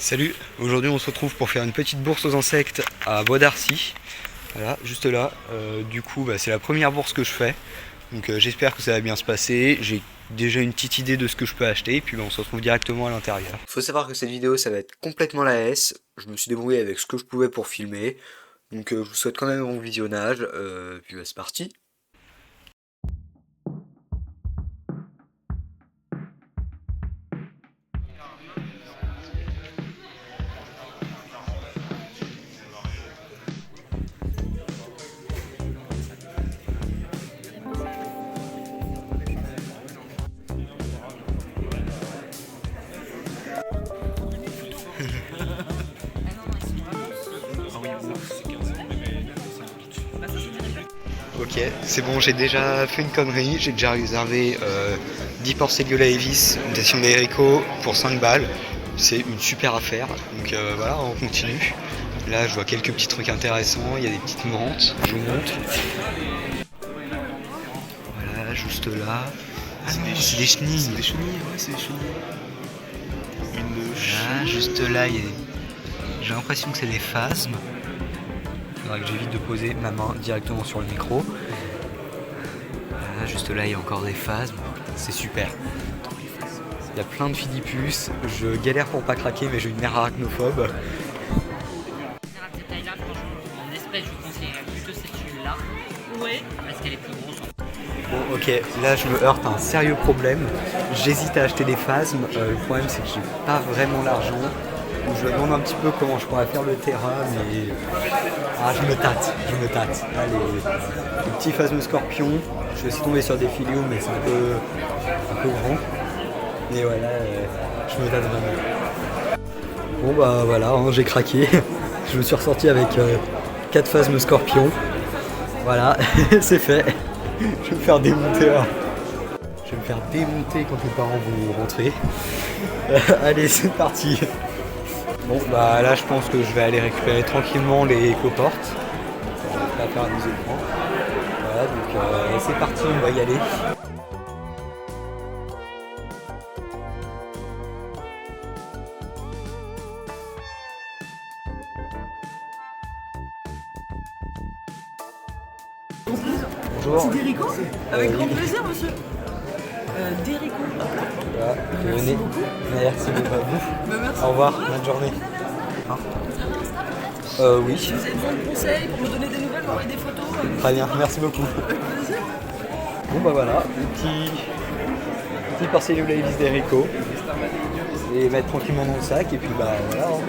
Salut, aujourd'hui on se retrouve pour faire une petite bourse aux insectes à Bois d'Arcy. Voilà, juste là. Du coup, c'est la première bourse que je fais. Donc j'espère que ça va bien se passer. J'ai déjà une petite idée de ce que je peux acheter. Et puis on se retrouve directement à l'intérieur. Faut savoir que cette vidéo ça va être complètement la S. Je me suis débrouillé avec ce que je pouvais pour filmer. Donc je vous souhaite quand même un bon visionnage. Puis c'est parti. Ok, c'est bon, j'ai déjà fait une connerie, j'ai déjà réservé 10 Porceliola Evis, une station d'Erico pour 5 balles. C'est une super affaire, donc voilà, on continue. Là, je vois quelques petits trucs intéressants, il y a des petites menthes, je vous montre. Voilà, juste là. Ah non, c'est des chenilles. C'est des chenilles, ouais, c'est des chenilles. Là, juste là, j'ai l'impression que c'est des phasmes. Il faudra que j'évite de poser ma main directement sur le micro. Là, juste là, il y a encore des phasmes. C'est super. Il y a plein de fidipus. Je galère pour pas craquer, mais j'ai une mère arachnophobe. Cette taille-là, franchement, en espèce, je vous conseillerais plutôt celle-là. Oui. Parce qu'elle est plus grosse. Bon, ok, là je me heurte à un sérieux problème. J'hésite à acheter des phasmes. Le problème, c'est que j'ai pas vraiment l'argent. Donc, je me demande un petit peu comment je pourrais faire le terrain, mais. Ah, je me tâte. Là, les petits phasmes scorpions. Je suis aussi tombé sur des filios, mais c'est un peu grand. Mais voilà, je me tâte vraiment. Bon, bah voilà, hein, j'ai craqué. Je me suis ressorti avec 4 phasmes scorpions. Voilà, c'est fait. Je vais me faire démonter là. Je vais me faire démonter quand mes parents vont rentrer. Allez, c'est parti. Bon, bah là, je pense que je vais aller récupérer tranquillement les coportes. On va pas faire amuser le grand. Voilà, donc c'est parti, on va y aller. Bonjour. C'est Dérico. Avec grand plaisir, monsieur. Dérico. Voilà, Merci beaucoup. Merci beaucoup à vous. Bah, merci. Au revoir, bonne journée. Hein oui. Si vous avez besoin de conseils pour me donner des nouvelles, m'envoyer des photos. Très bien, merci beaucoup. Avec plaisir. Bon bah voilà, petit Porceliola Evis d'Erico. Et mettre tranquillement dans le sac et puis bah voilà. Hein.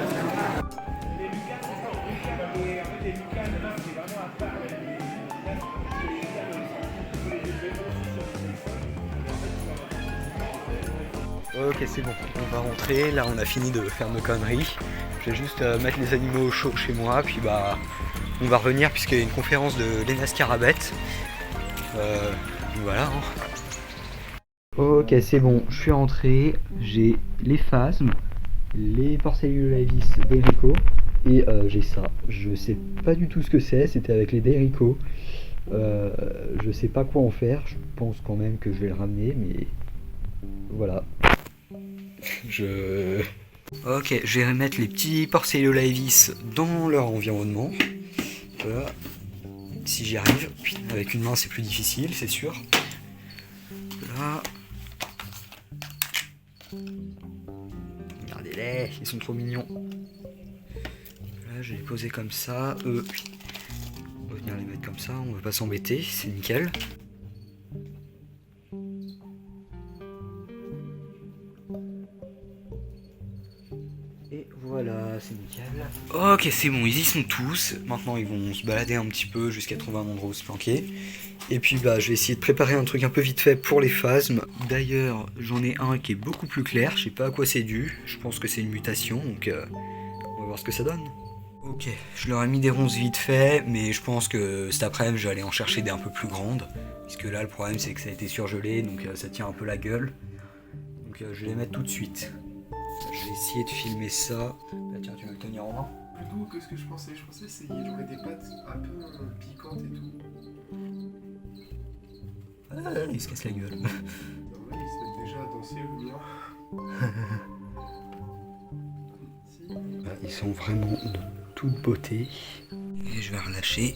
Ok, c'est bon, on va rentrer. Là on a fini de faire nos conneries. Je vais juste mettre les animaux au chaud chez moi, puis bah on va revenir puisqu'il y a une conférence de Léna Scarabet. Voilà. Hein. Ok, c'est bon, je suis rentré. J'ai les phasmes, les Porceliola Evis d'Erico et j'ai ça. Je sais pas du tout ce que c'est, c'était avec les d'Erico. Je sais pas quoi en faire, je pense quand même que je vais le ramener, mais voilà. Ok, je vais remettre les petits Porceliola Evis dans leur environnement. Voilà. Si j'y arrive. Avec une main c'est plus difficile, c'est sûr. Là. Regardez-les, ils sont trop mignons. Là, je vais les poser comme ça. On va venir les mettre comme ça, on va pas s'embêter, c'est nickel. Et voilà, c'est nickel. Ok, c'est bon, ils y sont tous. Maintenant, ils vont se balader un petit peu jusqu'à trouver un endroit où se planquer. Et puis, bah, je vais essayer de préparer un truc un peu vite fait pour les phasmes. D'ailleurs, j'en ai un qui est beaucoup plus clair. Je sais pas à quoi c'est dû. Je pense que c'est une mutation, donc on va voir ce que ça donne. Ok, je leur ai mis des ronces vite fait, mais je pense que cet après-midi, je vais aller en chercher des un peu plus grandes. Puisque là, le problème, c'est que ça a été surgelé, donc ça tient un peu la gueule. Donc, je vais les mettre tout de suite. Je vais essayer de filmer ça. Bah, tiens, tu veux le tenir en main? Plus doux que ce que je pensais. Je pensais qu'il y aurait des pâtes un peu piquantes et tout. Ah, il se casse la gueule. Non, là, ils se mettent déjà à danser, le mien. Si. ils sont vraiment de toute beauté. Et je vais relâcher.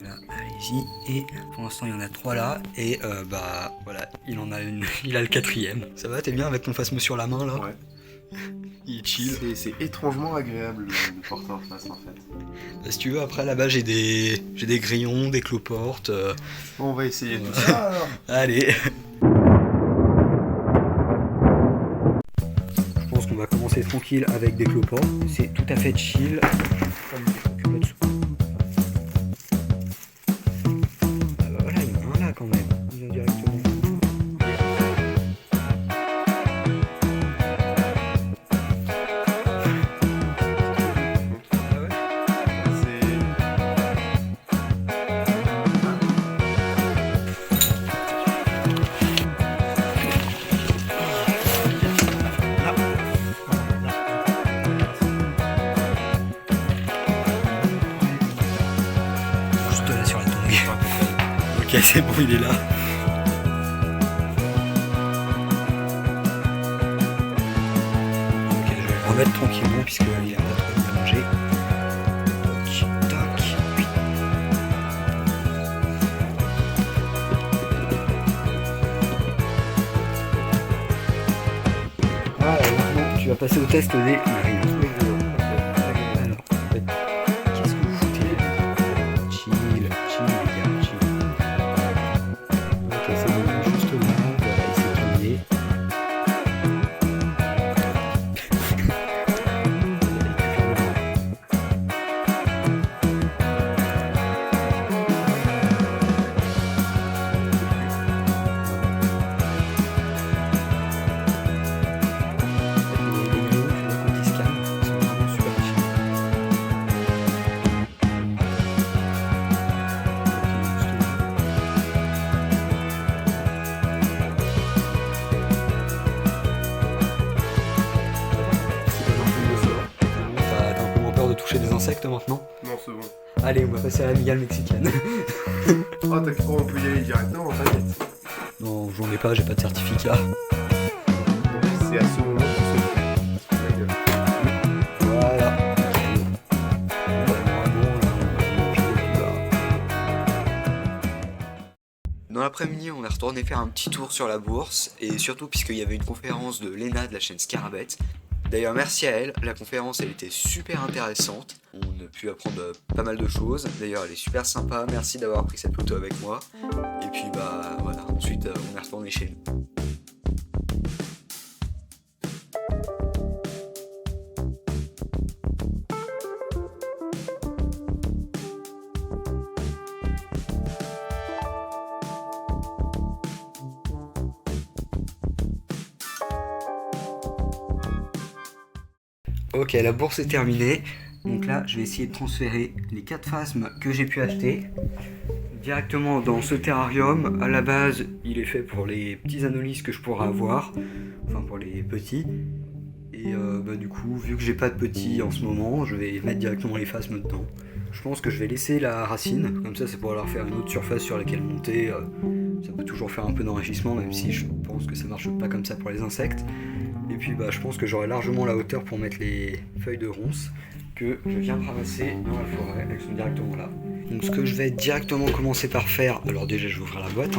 Là, allez-y. Et pour l'instant, il y en a 3 là. Et bah voilà, il en a une. Il a le 4e. Ça va, t'es bien avec ton phasme sur la main là? Ouais. Il est chill. C'est étrangement agréable de porter un phasme en fait. Bah, si tu veux, après là-bas, j'ai des grillons, des cloportes. Bon, on va essayer tout ça alors. Allez. Je pense qu'on va commencer tranquille avec des cloportes. C'est tout à fait chill. Ah bah voilà, il y en a un là quand même. Il vient directement. Juste là sur la tongue. Ok, c'est bon, il est là. Ok, je vais le remettre tranquillement puisqu'il a pas trop de manger. Toc, toc. Ah, maintenant, tu vas passer au test des narines. Alors, qu'est-ce que vous foutez là? Chill, les gars, chill. Ok, c'est bon, juste là, voilà, il s'est calmé. T'as un peu moins peur de toucher des insectes maintenant? Non, c'est bon. Allez, on va passer à la migale mexicaine. Oh, t'inquiète pas, on peut y aller directement, t'inquiète. Non, j'en ai pas, j'ai pas de certificat. C'est à ce moment qu'on se fait. Voilà. Dans l'après-midi, on est retourné faire un petit tour sur la bourse, et surtout puisqu'il y avait une conférence de Léna de la chaîne Scarabet. D'ailleurs, merci à elle, la conférence elle était super intéressante. On a pu apprendre pas mal de choses. D'ailleurs, elle est super sympa, merci d'avoir pris cette photo avec moi. Et puis bah voilà, ensuite on est retourné chez nous. Ok, la bourse est terminée. Donc là, je vais essayer de transférer les 4 phasmes que j'ai pu acheter directement dans ce terrarium. À la base, il est fait pour les petits anolis que je pourrais avoir. Enfin, pour les petits. Et bah, du coup, vu que j'ai pas de petits en ce moment, je vais mettre directement les phasmes dedans. Je pense que je vais laisser la racine. Comme ça pourra leur faire une autre surface sur laquelle monter. Ça peut toujours faire un peu d'enrichissement, même si je pense que ça marche pas comme ça pour les insectes. Et puis bah, je pense que j'aurai largement la hauteur pour mettre les feuilles de ronces que je viens de ramasser dans la forêt. Elles sont directement là. Donc ce que je vais directement commencer par faire, alors déjà je vais ouvrir la boîte.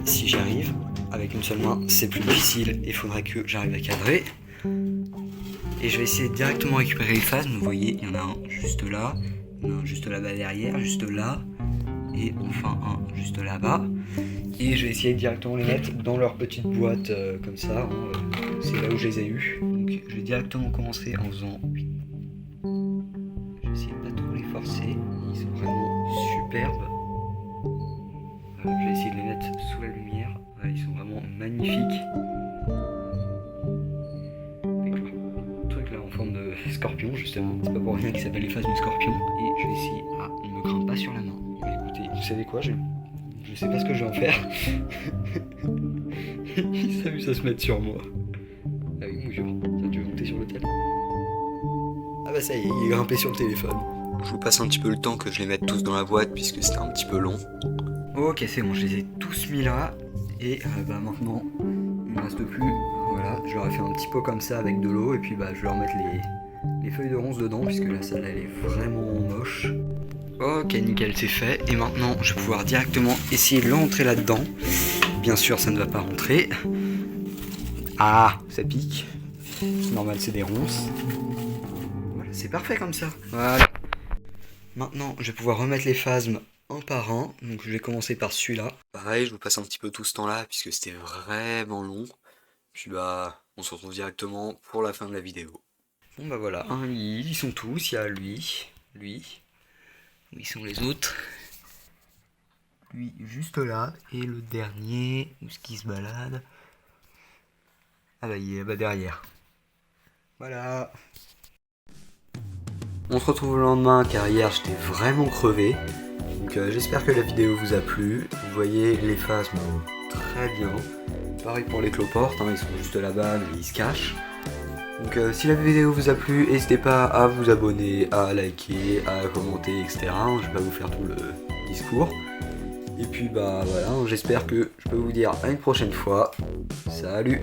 Si j'y arrive, avec une seule main, c'est plus difficile. Il faudrait que j'arrive à cadrer. Et je vais essayer de directement récupérer les phasmes. Vous voyez, il y en a un juste là, il y en a un juste là-bas derrière, juste là, et enfin un juste là-bas. Et je vais essayer de directement les mettre dans leur petite boîte comme ça. C'est là où je les ai eus. Donc je vais directement commencer en faisant. Je vais essayer de pas trop les forcer. Ils sont vraiment superbes. Voilà, je vais essayer de les mettre sous la lumière. Voilà, ils sont vraiment magnifiques. Avec le truc là en forme de scorpion justement. C'est pas pour rien qu'il s'appelle les phasmes scorpion. Et je vais essayer. Ah, il me grimpe pas sur la main. Bah, écoutez, vous savez quoi, je sais pas ce que je vais en faire. Il s'amuse à se mettre sur moi. Ah oui, bonjour. Tiens, tu veux monter sur l'hôtel? Ah bah ça y est, il est grimpé sur le téléphone. Je vous passe un petit peu le temps que je les mette tous dans la boîte puisque c'était un petit peu long. Ok, c'est bon, je les ai tous mis là. Et bah maintenant, il ne reste plus Voilà, je leur ai fait un petit pot comme ça avec de l'eau et puis bah je vais leur mettre les feuilles de ronce dedans puisque la salle elle est vraiment moche. Ok, nickel, c'est fait. Et maintenant, je vais pouvoir directement essayer de l'entrer là-dedans. Bien sûr, ça ne va pas rentrer. Ah, ça pique. C'est normal, c'est des ronces. Voilà, c'est parfait comme ça. Voilà. Maintenant, je vais pouvoir remettre les phasmes un par un. Donc, je vais commencer par celui-là. Pareil, je vous passe un petit peu tout ce temps-là puisque c'était vraiment long. Puis bah, on se retrouve directement pour la fin de la vidéo. Bon bah voilà, ils sont tous. Il y a lui. Où ils sont les autres? Lui juste là, et le dernier, où est-ce qu'il se balade? Ah bah il est là-bas derrière. Voilà. On se retrouve le lendemain car hier j'étais vraiment crevé. Donc j'espère que la vidéo vous a plu. Vous voyez les phasmes très bien. Pareil pour les cloportes, hein, ils sont juste là-bas mais ils se cachent. Donc si la vidéo vous a plu, n'hésitez pas à vous abonner, à liker, à commenter, etc. Je vais pas vous faire tout le discours. Et puis bah voilà, j'espère que je peux vous dire à une prochaine fois. Salut!